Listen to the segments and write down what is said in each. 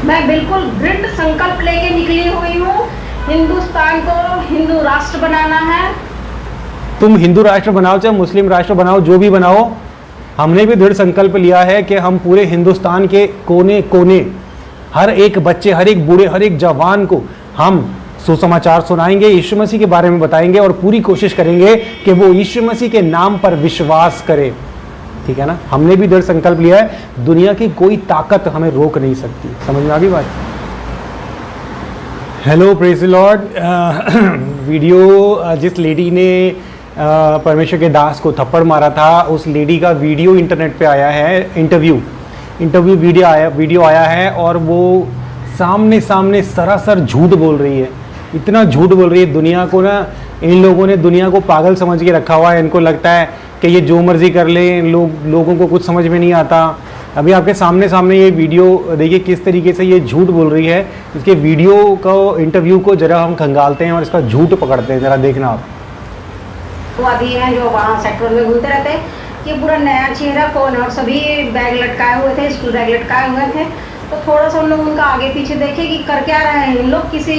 मैं बिल्कुल दृढ़ संकल्प लेके निकली हुई हूँ। हिंदुस्तान को हिंदू राष्ट्र बनाना है। तुम हिंदू राष्ट्र बनाओ चाहे मुस्लिम राष्ट्र बनाओ, जो भी बनाओ, हमने भी दृढ़ संकल्प लिया है कि हम पूरे हिंदुस्तान के कोने कोने, हर एक बच्चे, हर एक बूढ़े, हर एक जवान को हम सुसमाचार सुनाएंगे, यीशु मसीह के बारे में बताएंगे और पूरी कोशिश करेंगे कि वो यीशु मसीह के नाम पर विश्वास करे। ठीक है ना? हमने भी दृढ़ संकल्प लिया है, दुनिया की कोई ताकत हमें रोक नहीं सकती। समझ में आ गई बात? Hello, praise the Lord. Video जिस लेडी ने परमेश्वर के दास को थप्पड़ मारा था, उस लेडी का वीडियो इंटरनेट पे आया है। इंटरव्यू वीडियो आया है और वो सामने सामने सरासर झूठ बोल रही है। इतना झूठ बोल रही है, दुनिया को ना, इन लोगों ने दुनिया को पागल समझ के रखा हुआ है। इनको लगता है कि ये जो मर्जी कर ले, लोगों को कुछ समझ में नहीं आता। अभी आपके सामने ये वीडियो देखिए किस तरीके से ये झूठ बोल रही है। इसके वीडियो को, इंटरव्यू को जरा हम खंगालते हैं और इसका झूठ पकड़ते हैं, जरा देखना आप। वो अभी हैं जो वहाँ सेक्टर में घूमते रहते हैं, ये पूरा नया चेहरा कौन है, और सभी बैग लटकाए हुए थे, स्कूल बैग लटकाए हुए थे। तो थोड़ा सा हम लोग उनका आगे पीछे देखे कि कर क्या रहे हैं इन लोग। किसी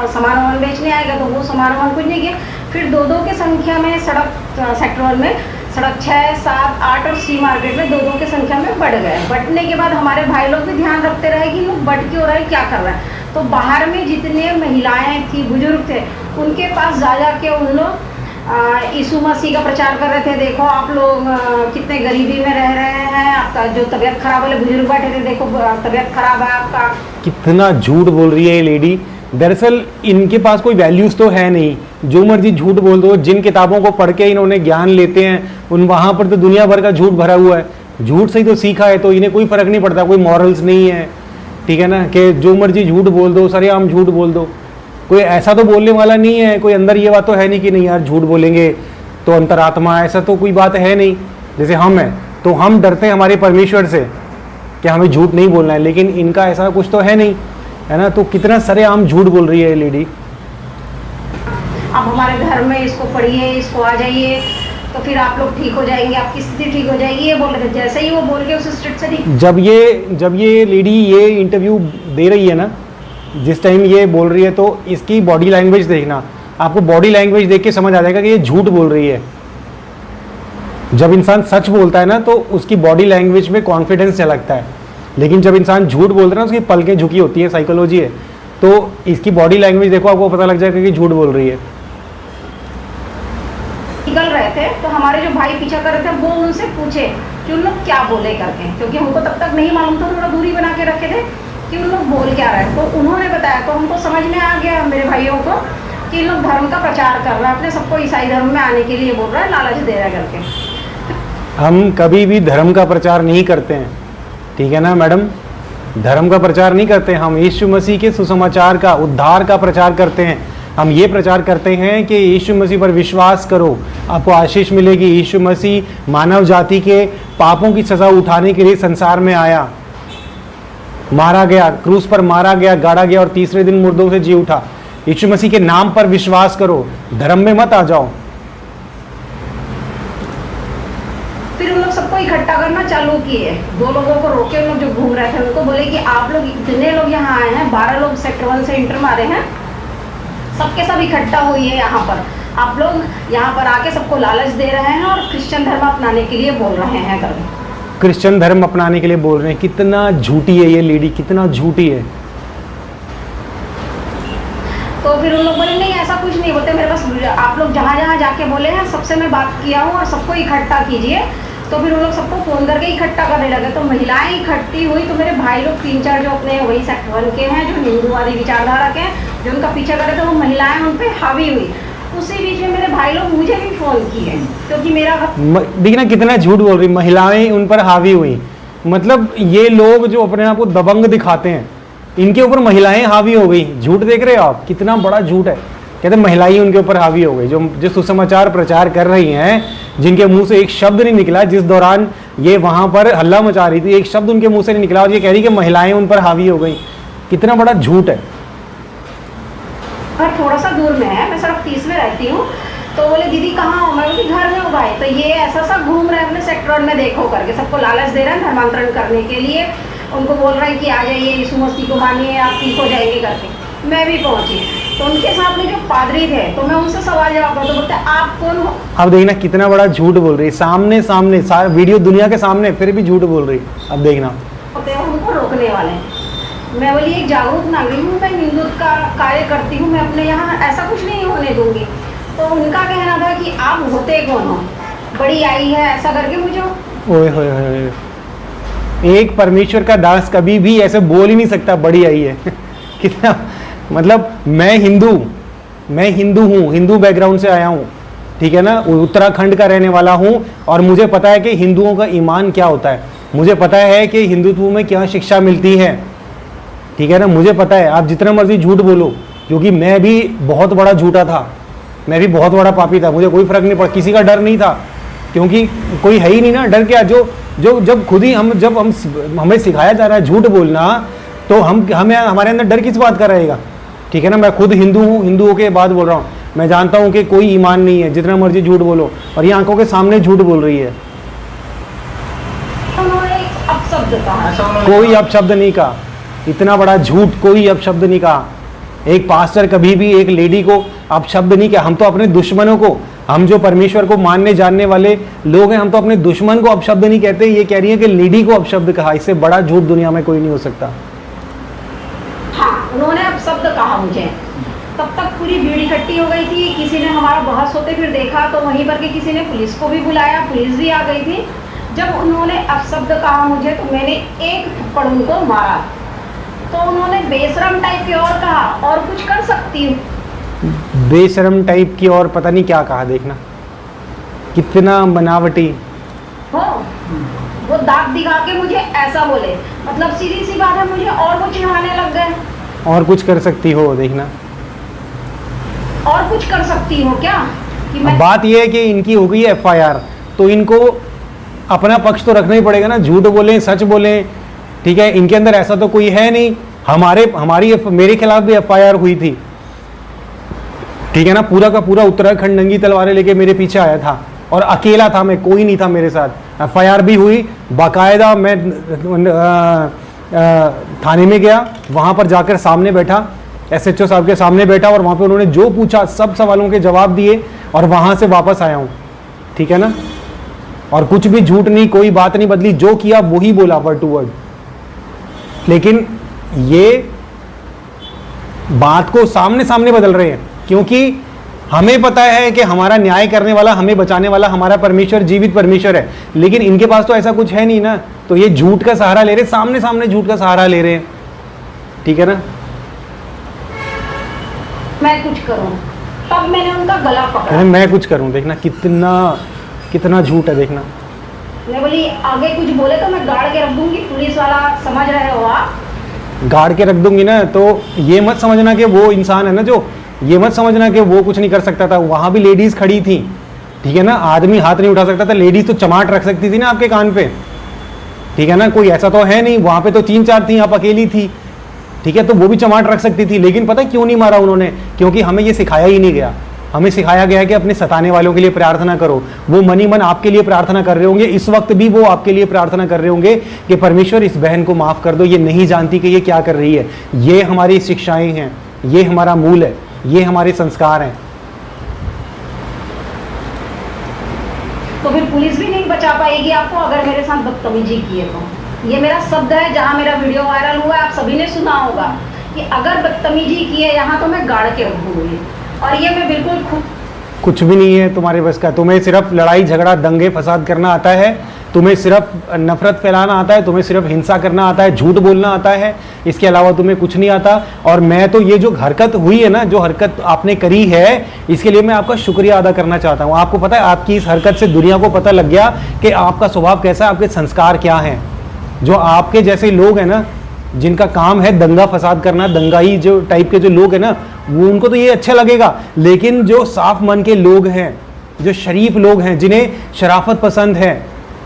सामान वामान बेचने आएगा तो वो सामान वामान कुछ नहीं किया। फिर दो की संख्या में सड़क, सेक्टर 1 में सड़क 6, 7, 8 और सी मार्केट में दो की संख्या में बढ़ गए। बढ़ने के बाद हमारे भाई लोग भी ध्यान रखते रहे कि लोग बढ़ क्यों रहे, क्या कर रहे हैं। तो बाहर में जितने महिलाएं थी, बुजुर्ग थे, उनके पास जा के उन लोग यीशु मसीह का प्रचार कर रहे थे। देखो आप लोग कितने गरीबी में रह रहे हैं, आपका जो तबीयत खराब वाले बुजुर्ग बैठे थे, देखो तबीयत खराब है आपका। कितना झूठ बोल रही है ये लेडी। दरअसल इनके पास कोई वैल्यूज़ तो है नहीं, जो मर्जी झूठ बोल दो। जिन किताबों को पढ़ के इन्होंने ज्ञान लेते हैं, उन वहाँ पर तो दुनिया भर का झूठ भरा हुआ है। झूठ से ही तो सीखा है, तो इन्हें कोई फ़र्क नहीं पड़ता, कोई मॉरल्स नहीं है। ठीक है ना, कि जो मर्जी झूठ बोल दो, सरेआम झूठ बोल दो। कोई ऐसा तो बोलने वाला नहीं है, कोई अंदर ये बात तो है नहीं कि नहीं यार झूठ बोलेंगे तो अंतरात्मा, ऐसा तो कोई बात है नहीं। जैसे हम हैं तो हम डरते हैं हमारे परमेश्वर से कि हमें झूठ नहीं बोलना है, लेकिन इनका ऐसा कुछ तो है नहीं, है ना? तो कितना सरेआम झूठ बोल रही है ये लेडी। आप हमारे घर में इसको पढ़िए, इसको आ जाइए तो फिर आप लोग ठीक हो जाएंगे, आपकी स्थिति ठीक हो जाएगी, ये बोल रहे थे। जैसे ही वो बोल के उस स्ट्रिक्ट से ठीक। जब ये लेडी ये इंटरव्यू दे रही है ना, जिस टाइम ये बोल रही है, तो इसकी बॉडी लैंग्वेज देखना, आपको बॉडी लैंग्वेज देख के समझ आ जाएगा कि ये झूठ बोल रही है। जब इंसान सच बोलता है ना तो उसकी बॉडी लैंग्वेज में कॉन्फिडेंस झलकता है, लेकिन जब इंसान झूठ बोलता है ना उसकी पलकें झुकी होती है, साइकोलॉजी है। तो इसकी बॉडी लैंग्वेज देखो, आपको पता लग जाएगा कि झूठ बोल रही है। निकल रहे थे तो हमारे जो भाई पीछा कर रहे थे वो उनसे पूछे कि उन लोग क्या बोले करके, क्योंकि हमको तब तक नहीं मालूम था, थोड़ा दूरी बना के रखे थे कि उन लोग बोल क्या रहे हैं। तो उन्होंने बताया, तो हमको समझ में आ गया मेरे भाइयों को कि इन लोग धर्म का प्रचार कर रहे हैं, अपने सबको ईसाई धर्म में आने के लिए बोल रहा है, लालच दे रहा है करके। हम कभी भी धर्म का प्रचार नहीं करते हैं, ठीक है ना मैडम? धर्म का प्रचार नहीं करते, हम यीशु मसीह के सुसमाचार का, उद्धार का प्रचार करते हैं। हम ये प्रचार करते हैं कि यीशु मसीह पर विश्वास करो, आपको आशीष मिलेगी। यीशु मसीह मानव जाति के पापों की सज़ा उठाने के लिए संसार में आया, मारा गया, क्रूस पर मारा गया, गाड़ा गया और तीसरे दिन मुर्दों से जी उठा। यीशु मसीह के नाम पर विश्वास करो, धर्म में मत आ जाओ। फिर उन लोग सबको इकट्ठा करना चालू किए। 2 लोगों को रोके, उन लोग जो घूम रहे थे उनको बोले कि आप लोग इतने लोग यहाँ आए हैं, 12 लोग सेक्टर 1 से इंटर मारे हैं, सबके सब इकट्ठा हुई है यहाँ पर। आप लोग यहाँ पर आके सबको लालच दे रहे हैं और क्रिश्चियन धर्म अपनाने के लिए बोल रहे हैं करके। क्रिश्चियन धर्म अपनाने के लिए बोल रहे हैं। कितना झूठी है ये लेडी, कितना झूठी है। तो फिर उन लोग बोले नहीं ऐसा कुछ नहीं बोलते, मेरे पास आप लोग जहाँ जहाँ जाके बोले हैं सबसे मैं बात किया हूँ और सबको इकट्ठा कीजिए। तो फिर उन लोग सबको फ़ोन करके इकट्ठा करने लगे। तो महिलाएं इकट्ठी हुई, तो मेरे भाई लोग 3-4 जो अपने वही सेक्टर 1 के हैं, जो हिंदूवादी विचारधारा के हैं, जो उनका पीछा कर रहे थे, वो महिलाएं उन पर हावी हुई। उसी बीच में मेरे भाई लोग मुझे भी फ़ोन किए, क्योंकि मेरा देखना कितना झूठ बोल रही, महिलाएं उन पर हावी हुई। मतलब ये लोग जो अपने आप को दबंग दिखाते हैं, इनके ऊपर महिलाएं हावी हो गई। झूठ देख रहे हो आप, कितना बड़ा झूठ है। कहते महिलाएं उनके ऊपर हावी हो गई, जो सुसमाचार प्रचार कर रही हैं, जिनके मुंह से एक शब्द नहीं निकला, जिस दौरान ये वहां पर हल्ला मचा रही थी, एक शब्द उनके मुंह से नहीं निकला, और ये कह रही कि महिलाएं उन पर हावी हो गई। कितना बड़ा झूठ है। घर थोड़ा सा दूर में है, मैं सड़क 30 में रहती हूँ। तो बोले दीदी कहाँ हो? मैं बोली घर में हो भाई। तो ये ऐसा सा घूम रहे हैं अपने सेक्टर में, देखो करके सबको लालच दे रहे हैं धर्मांतरण करने के लिए। उनको बोल रहा है कि आ जाइए यीशु मसीह को मानिए आप ठीक हो जाएंगे करके। मैं भी पहुंची तो उनके साथ में जो पादरी थे तो मैं उनसे सवाल जवाब करता, तो बोलते आप कौन हो। अब देखना कितना बड़ा झूठ बोल रही है, सामने सामने सारा वीडियो दुनिया के सामने, फिर भी झूठ बोल रही। अब देखना होते हैं उनको रोकने वाले हैं। मैं बोली एक जागरूक नागरिक हूँ, मैं हिंदुत्व का कार्य करती हूँ, मैं अपने यहाँ ऐसा कुछ नहीं होने दूंगी। तो उनका कहना था कि आप होते कौन हो, बड़ी आई है ऐसा करके मुझे। ओए होए होए, एक परमेश्वर का दास कभी भी ऐसे बोल ही नहीं सकता बड़ी आई है। कितना मतलब मैं हिंदू हूँ, हिंदू बैकग्राउंड से आया हूँ, ठीक है ना, उत्तराखंड का रहने वाला हूँ, और मुझे पता है कि हिंदुओं का ईमान क्या होता है, मुझे पता है कि हिंदुत्व में क्या शिक्षा मिलती है, ठीक है ना, मुझे पता है। आप जितना मर्जी झूठ बोलो, क्योंकि मैं भी बहुत बड़ा झूठा था, मैं भी बहुत बड़ा पापी था, मुझे कोई फर्क नहीं पड़ा, किसी का डर नहीं था, क्योंकि कोई है ही नहीं ना, डर क्या। जो जब खुद ही हमें सिखाया जा रहा है झूठ बोलना, तो हमें हमारे अंदर डर किस बात का रहेगा, ठीक है ना। मैं खुद हिंदू हूँ, हिंदुओं के बाद बोल रहा हूँ, मैं जानता हूँ कि कोई ईमान नहीं है, जितना मर्जी झूठ बोलो, और ये आंखों के सामने झूठ बोल रही है। कोई अपशब्द नहीं कहा, इतना बड़ा झूठ, कोई अपशब्द नहीं कहा। एक पास्टर कभी भी एक लेडी को अपशब्द नहीं किया। हम तो अपने दुश्मनों को, हम जो परमेश्वर को मानने जानने वाले लोग हैं, हम तो अपने दुश्मन को अपशब्द नहीं कहते। ये कह रही है कि लेडी को अपशब्द कहा, इससे बड़ा झूठ दुनिया में कोई नहीं हो सकता। हाँ, उन्होंने अपशब्द कहा मुझे। तब तक पूरी भीड़ इकट्ठी हो गई थी, किसी ने हमारा बहस होते फिर देखा, तो वहीं पर के किसी ने पुलिस को भी बुलाया, पुलिस भी आ गई थी। जब उन्होंने अपशब्द कहा मुझे, तो मैंने एक थप्पड़ उनको मारा, तो उन्होंने बेशरम टाइप की और कहा, और कुछ कर सकती हूँ। बेशरम टाइप की और पता नहीं क्या कहा, देखना कितना बनावटी हो। वो दांत दिखा के मुझे ऐसा बोले, मतलब सीधी सी बात है, मुझे और वो चिढ़ाने लग गए। और कुछ कर सकती हो, देखना और कुछ कर सकती हो क्या कि मैं। बात यह है कि इनकी हो गई FIR, तो इनको अपना पक्ष तो रखना ही पड़ेगा ना, झूठ बोलें सच बोलें, ठीक है। इनके अंदर ऐसा तो कोई है नहीं, मेरे खिलाफ भी FIR हुई थी, ठीक है ना। पूरा का पूरा उत्तराखंड नंगी तलवारें लेके मेरे पीछे आया था, और अकेला था मैं, कोई नहीं था मेरे साथ। FIR भी हुई बाकायदा, मैं थाने में गया, वहाँ पर जाकर सामने बैठा, SHO साहब के सामने बैठा, और वहाँ पे उन्होंने जो पूछा सब सवालों के जवाब दिए, और वहाँ से वापस आया हूँ, ठीक है ना। और कुछ भी झूठ नहीं, कोई बात नहीं बदली, जो किया वही बोला वर्ड टू वर्ड। लेकिन ये बात को सामने सामने बदल रहे हैं, क्योंकि हमें पता है कि हमारा न्याय करने वाला, हमें बचाने वाला हमारा परमेश्वर जीवित परमेश्वर है, लेकिन इनके पास तो ऐसा कुछ है नहीं ना, तो ये झूठ का सहारा ले रहे, सामने सामने झूठ का सहारा ले रहे हैं, ठीक है ना। मैं कुछ करूं, तब मैंने उनका गला पकड़ा। मैं कुछ करूं, देखना कितना झूठ है, देखना। मैं बोली आगे कुछ बोले तो मैं गाड़ के रख दूंगी, पुलिस वाला समझ रहे हो आप। गाड़ के रख दूंगी ना, तो ये मत समझना कि वो इंसान है ना, जो ये मत समझना कि वो कुछ नहीं कर सकता था। वहां भी लेडीज खड़ी थी, ठीक है ना, आदमी हाथ नहीं उठा सकता था, लेडीज तो चमाट रख सकती थी ना आपके कान पे, ठीक है ना। कोई ऐसा तो है नहीं, वहां पे तो 3-4 थी, आप अकेली थी, ठीक है, तो वो भी चमाट रख सकती थी। लेकिन पता क्यों नहीं मारा उन्होंने? क्योंकि हमें ये सिखाया ही नहीं गया। हमें सिखाया गया है कि अपने सताने वालों के लिए प्रार्थना करो। वो मनी मन आपके लिए प्रार्थना कर रहे होंगे, इस वक्त भी वो आपके लिए प्रार्थना कर रहे होंगे कि परमेश्वर इस बहन को माफ कर दो, ये नहीं जानती कि ये क्या कर रही है। ये हमारी शिक्षाएं हैं, ये हमारा मूल है, ये हमारे संस्कार हैं। तो फिर पुलिस भी नहीं बचा पाएगी आपको अगर मेरे साथ बदतमीजी की है तो। ये मेरा शब्द है, जहाँ मेरा वीडियो वायरल हुआ है, आप सभी ने सुना होगा कि अगर बदतमीजी की है यहाँ तो मैं गाड़ के रखूंगी। और ये मैं बिल्कुल कुछ भी नहीं है तुम्हारे बस का। तुम्हें सिर्फ लड़ाई झगड़ा दंगे फसाद करना आता है, तुम्हें सिर्फ नफरत फैलाना आता है, तुम्हें सिर्फ हिंसा करना आता है, झूठ बोलना आता है, इसके अलावा तुम्हें कुछ नहीं आता। और मैं तो ये जो हरकत हुई है ना, जो हरकत आपने करी है, इसके लिए मैं आपका शुक्रिया अदा करना चाहता हूँ। आपको पता है, आपकी इस हरकत से दुनिया को पता लग गया कि आपका स्वभाव कैसा है, आपके संस्कार क्या हैं। जो आपके जैसे लोग हैं ना, जिनका काम है दंगा फसाद करना, दंगाई जो टाइप के जो लोग हैं ना, वो उनको तो ये अच्छा लगेगा। लेकिन जो साफ मन के लोग हैं, जो शरीफ लोग हैं, जिन्हें शराफत पसंद है,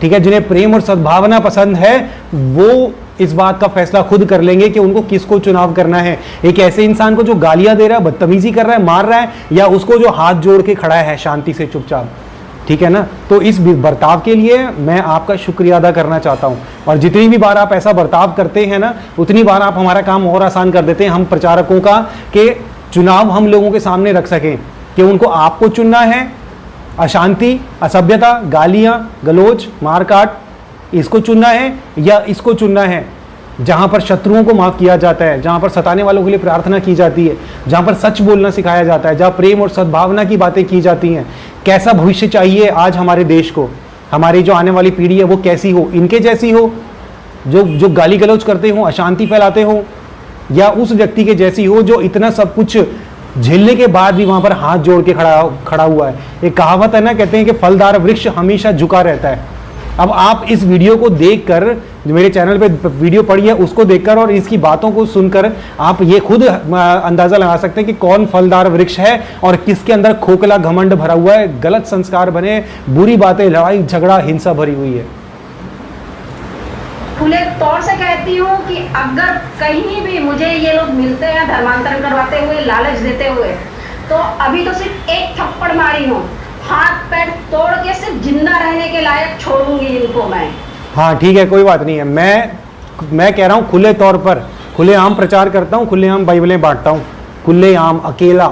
ठीक है, जिन्हें प्रेम और सद्भावना पसंद है, वो इस बात का फैसला खुद कर लेंगे कि उनको किसको चुनाव करना है। एक ऐसे इंसान को जो गालियां दे रहा है, बदतमीजी कर रहा है, मार रहा है, या उसको जो हाथ जोड़ के खड़ा है शांति से चुपचाप, ठीक है ना। तो इस बर्ताव के लिए मैं आपका शुक्रिया अदा करना चाहता हूं, और जितनी भी बार आप ऐसा बर्ताव करते हैं ना, उतनी बार आप हमारा काम और आसान कर देते हैं, हम प्रचारकों का, कि चुनाव हम लोगों के सामने रख सकें कि उनको आपको चुनना है, अशांति, असभ्यता, गालियां गलोच, मारकाट, इसको चुनना है या इसको चुनना है, जहां पर शत्रुओं को माफ किया जाता है, जहां पर सताने वालों के लिए प्रार्थना की जाती है, जहां पर सच बोलना सिखाया जाता है, जहां प्रेम और सद्भावना की बातें की जाती हैं। कैसा भविष्य चाहिए आज हमारे देश को, हमारी जो आने वाली पीढ़ी है वो कैसी हो, इनके जैसी हो जो गाली गलौज करते हो, अशांति फैलाते हो, या उस व्यक्ति के जैसी हो जो इतना सब कुछ झेलने के बाद भी वहां पर हाथ जोड़ के खड़ा हुआ है। एक कहावत है ना, कहते हैं कि फलदार वृक्ष हमेशा झुका रहता है। अब आप इस वीडियो को देखकर, जो मेरे चैनल पे वीडियो पड़ी है उसको देखकर और इसकी बातों को सुनकर आप ये खुद अंदाजा लगा सकते हैं कि कौन फलदार वृक्ष है और किसके अंदर खोखला घमंड भरा हुआ है, गलत संस्कार बने, बुरी बातें, लड़ाई झगड़ा, हिंसा भरी हुई है। खुले तौर से कहती हूँ कि अगर कहीं भी मुझे ये लोग मिलते हैं धर्मांतरण करवाते हुए, लालच देते हुए, तो अभी तो सिर्फ एक थप्पड़ मारी हूँ, हाथ पैर तोड़ के सिर्फ जिंदा रहने के लायक छोड़ूंगी इनको मैं। हाँ ठीक है, कोई बात नहीं है। मैं कह रहा हूँ खुले तौर पर, खुलेआम प्रचार करता हूँ, खुलेआम बाइबलें बांटता हूँ, खुलेआम अकेला,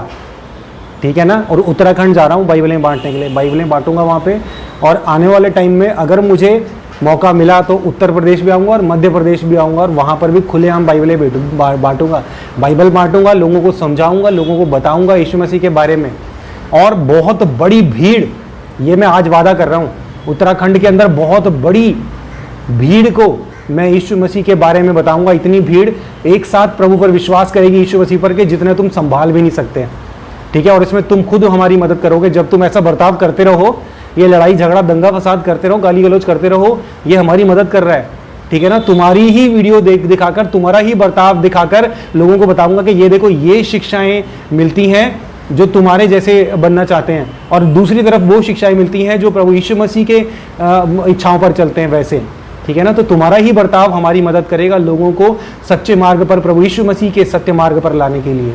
ठीक है ना। और उत्तराखंड जा रहा हूँ बाइबलें बांटने के लिए, बाइबलें बांटूंगा वहाँ पे। और आने वाले टाइम में अगर मुझे मौका मिला तो उत्तर प्रदेश भी आऊँगा और मध्य प्रदेश भी आऊँगा, और वहाँ पर भी खुलेआम बाइबलें बांटूंगा, बाइबल बांटूंगा, लोगों को समझाऊंगा, लोगों को बताऊंगा यीशु मसीह के बारे में। और बहुत बड़ी भीड़, ये मैं आज वादा कर रहा हूँ, उत्तराखंड के अंदर बहुत बड़ी भीड़ को मैं यीशु मसीह के बारे में बताऊंगा। इतनी भीड़ एक साथ प्रभु पर विश्वास करेगी, यीशु मसीह पर, के जितने तुम संभाल भी नहीं सकते हैं, ठीक है। और इसमें तुम खुद हमारी मदद करोगे। जब तुम ऐसा बर्ताव करते रहो, ये लड़ाई झगड़ा दंगा फसाद करते रहो, गाली गलौज करते रहो, ये हमारी मदद कर रहा है, ठीक है ना। तुम्हारी ही वीडियो दिखाकर, तुम्हारा ही बर्ताव दिखाकर लोगों को बताऊंगा कि ये देखो, ये शिक्षाएं मिलती हैं जो तुम्हारे जैसे बनना चाहते हैं, और दूसरी तरफ वो शिक्षाएं मिलती हैं जो प्रभु यीशु मसीह के इच्छाओं पर चलते हैं वैसे, ठीक है ना। तो तुम्हारा ही बर्ताव हमारी मदद करेगा लोगों को सच्चे मार्ग पर, प्रभु यीशु मसीह के सत्य मार्ग पर लाने के लिए।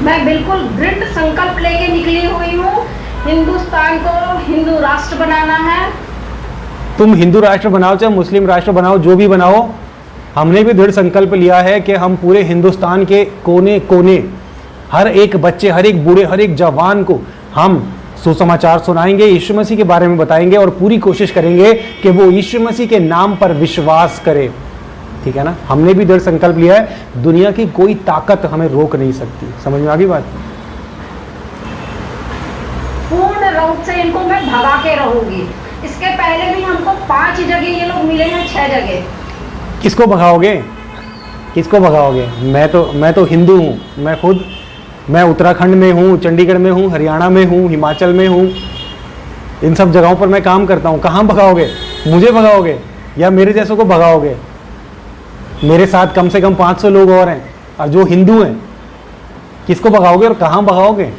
मैं बिल्कुल दृढ़ संकल्प लेके निकली हुई हूँ, हिंदुस्तान को हिंदू राष्ट्र बनाना है। तुम हिंदू राष्ट्र बनाओ चाहे मुस्लिम राष्ट्र बनाओ, जो भी बनाओ, हमने भी दृढ़ संकल्प लिया है कि हम पूरे हिंदुस्तान के कोने कोने, हर एक बच्चे, हर एक बूढ़े, हर एक जवान को हम सुसमाचार सुनाएंगे, यीशु मसीह के बारे में बताएंगे, और पूरी कोशिश करेंगे कि वो यीशु मसीह के नाम पर विश्वास करे, ठीक है ना। हमने भी दृढ़ संकल्प लिया है, दुनिया की कोई ताकत हमें रोक नहीं सकती। समझ में आ गई बात? पूर्ण रूप से इनको मैं भगा के रहूंगी। इसके पहले भी हमको 5 जगह ये लोग मिले हैं, 6 जगह। किसको भगाओगे, किसको भगाओगे? मैं तो हिंदू हूँ, मैं उत्तराखंड में हूँ, चंडीगढ़ में हूँ, हरियाणा में हूँ, हिमाचल में हूँ, इन सब जगहों पर मैं काम करता हूँ। कहाँ भगाओगे? मुझे भगाओगे या मेरे जैसों को भगाओगे? मेरे साथ कम से कम 500 लोग और हैं, और जो हिंदू हैं, किसको भगाओगे और कहाँ भगाओगे?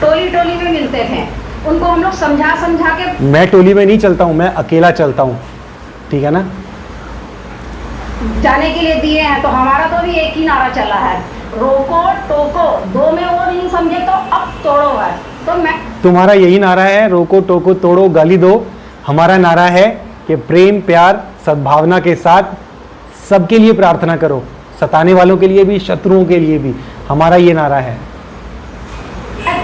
टोली टोली में मिलते थे, उनको हम लोग समझा के। मैं टोली में नहीं चलता हूँ, मैं अकेला चलता हूँ, ठीक है ना। जाने के लिए दिए हैं, तो हमारा तो भी एक ही नारा चला है, रोको टोको, 2 में वो नहीं समझे तो अब तोड़ो है। तो मैं, तुम्हारा यही नारा है, रोको टोको तोड़ो गाली दो। हमारा नारा है कि प्रेम प्यार सद्भावना के साथ सबके लिए प्रार्थना करो, सताने वालों के लिए भी, शत्रुओं के लिए भी। हमारा ये नारा है।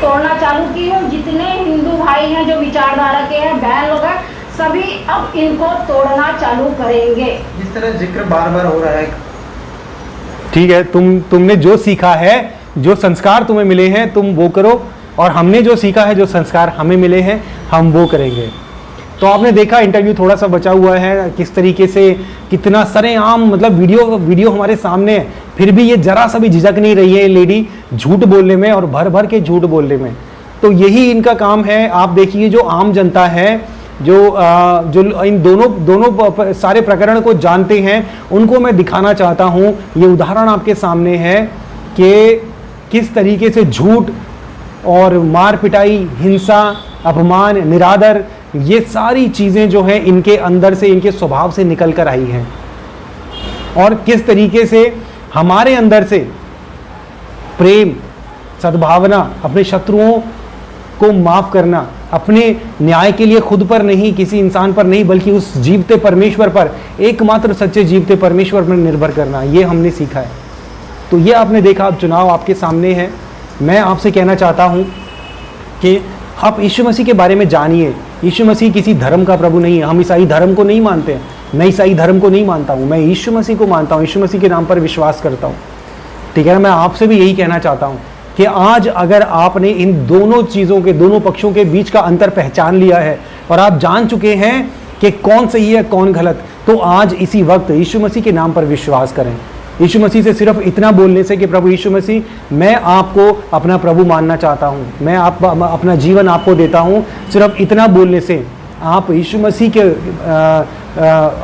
तोड़ना चालू की हूँ, जितने हिंदू भाई हैं जो विचारधारा के हैं, बहन लोग हैं, सभी अब इनको तोड़ना चालू करेंगे। जिस तरह जिक्र बार बार हो रहा है, ठीक है, तुमने जो सीखा है, जो संस्कार तुम्हें मिले हैं, तुम वो करो, और हमने जो सीखा है, जो संस्कार हमें मिले हैं, हम वो करेंगे। तो आपने देखा, इंटरव्यू थोड़ा सा बचा हुआ है, किस तरीके से, कितना सरेआम, मतलब वीडियो हमारे सामने है, फिर भी ये जरा सा भी झिझक नहीं रही है लेडी झूठ बोलने में, और भर भर के झूठ बोलने में। तो यही इनका काम है। आप देखिए, जो आम जनता है, जो इन दोनों सारे प्रकरण को जानते हैं, उनको मैं दिखाना चाहता हूँ। ये उदाहरण आपके सामने है कि किस तरीके से झूठ और मार पिटाई, हिंसा, अपमान, निरादर, ये सारी चीज़ें जो हैं इनके अंदर से, इनके स्वभाव से निकल कर आई हैं, और किस तरीके से हमारे अंदर से प्रेम, सद्भावना, अपने शत्रुओं को माफ करना, अपने न्याय के लिए खुद पर नहीं, किसी इंसान पर नहीं, बल्कि उस जीवते परमेश्वर पर, एकमात्र सच्चे जीवते परमेश्वर पर निर्भर करना, ये हमने सीखा है। तो ये आपने देखा, अब चुनाव आपके सामने है। मैं आपसे कहना चाहता हूँ कि आप यीशु मसीह के बारे में जानिए। यीशु मसीह किसी धर्म का प्रभु नहीं है। हम ईसाई धर्म को नहीं मानते हैं, मैं ईसाई धर्म को नहीं मानता हूँ, मैं यीशु मसीह को मानता हूँ, यीशु मसीह के नाम पर विश्वास करता हूँ। ठीक है ना? मैं आपसे भी यही कहना चाहता हूँ कि आज अगर आपने इन दोनों चीज़ों के, दोनों पक्षों के बीच का अंतर पहचान लिया है और आप जान चुके हैं कि कौन सही है कौन गलत, तो आज इसी वक्त यीशु मसीह के नाम पर विश्वास करें। यीशु मसीह से सिर्फ इतना बोलने से कि प्रभु यीशु मसीह, मैं आपको अपना प्रभु मानना चाहता हूँ, मैं अपना जीवन आपको देता हूँ, सिर्फ इतना बोलने से आप यीशु मसीह के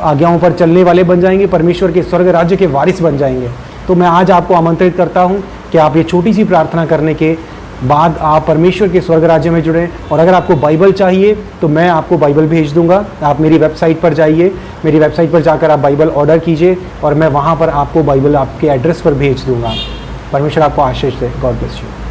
आज्ञाओं पर चलने वाले बन जाएंगे, परमेश्वर के स्वर्ग राज्य के वारिस बन जाएंगे। तो मैं आज आपको आमंत्रित करता हूँ कि आप ये छोटी सी प्रार्थना करने के बाद आप परमेश्वर के स्वर्ग राज्य में जुड़ें। और अगर आपको बाइबल चाहिए तो मैं आपको बाइबल भेज दूंगा। आप मेरी वेबसाइट पर जाइए, मेरी वेबसाइट पर जाकर आप बाइबल ऑर्डर कीजिए और मैं वहाँ पर आपको बाइबल आपके एड्रेस पर भेज दूंगा। परमेश्वर आपको आशीष दे। God bless you.